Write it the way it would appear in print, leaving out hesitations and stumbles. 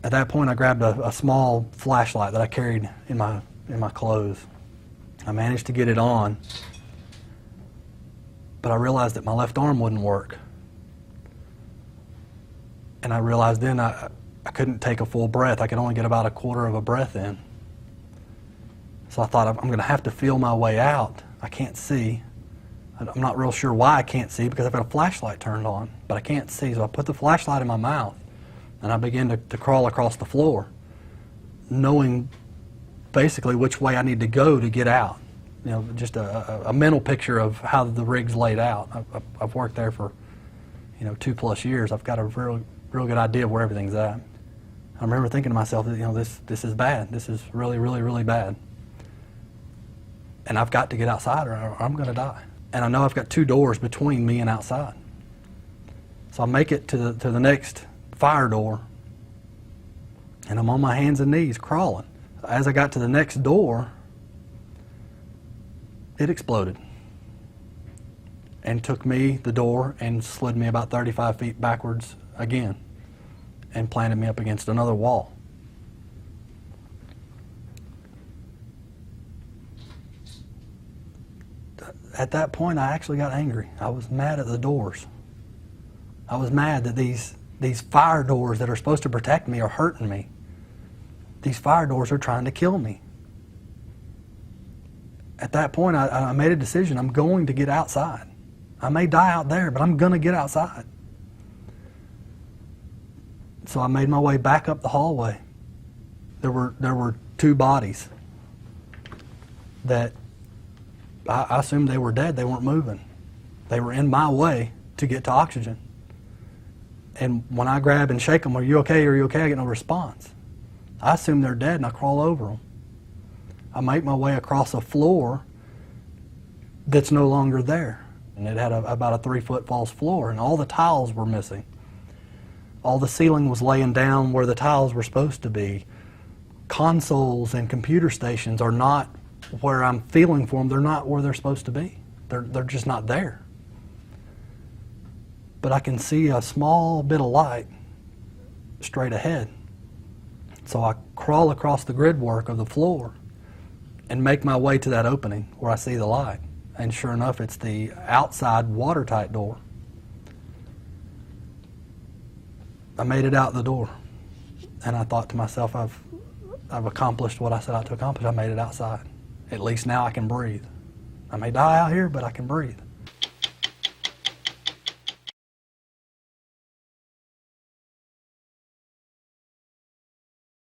At that point, I grabbed a small flashlight that I carried in my clothes. I managed to get it on, but I realized that my left arm wouldn't work. And I realized then I couldn't take a full breath. I could only get about a quarter of a breath in. So I thought, I'm going to have to feel my way out. I can't see. I'm not real sure why I can't see, because I've got a flashlight turned on, but I can't see. So I put the flashlight in my mouth, and I began to crawl across the floor, knowing basically which way I need to go to get out. You know, just a mental picture of how the rig's laid out. I've worked there for, 2+ years. I've got a real good idea of where everything's at. I remember thinking to myself, this is bad. This is really, really, really bad. And I've got to get outside or I'm going to die. And I know I've got 2 doors between me and outside. So I make it to the next fire door, and I'm on my hands and knees crawling. As I got to the next door, it exploded and took me, the door, and slid me about 35 feet backwards again and planted me up against another wall. At that point, I actually got angry. I was mad at the doors. I was mad that these fire doors that are supposed to protect me are hurting me. These fire doors are trying to kill me. At that point, I made a decision. I'm going to get outside. I may die out there, but I'm going to get outside. So I made my way back up the hallway. There were 2 bodies that I assumed they were dead. They weren't moving. They were in my way to get to oxygen. And when I grab and shake them, "Are you okay? Are you okay?" I get no response. I assume they're dead, and I crawl over them. I make my way across a floor that's no longer there. And it had about a 3-foot false floor, and all the tiles were missing. All the ceiling was laying down where the tiles were supposed to be. Consoles and computer stations are not where I'm feeling for them. They're not where they're supposed to be. They're just not there. But I can see a small bit of light straight ahead. So I crawl across the gridwork of the floor and make my way to that opening where I see the light. And sure enough, it's the outside watertight door. I made it out the door, and I thought to myself, I've accomplished what I set out to accomplish. I made it outside. At least now I can breathe. I may die out here, but I can breathe.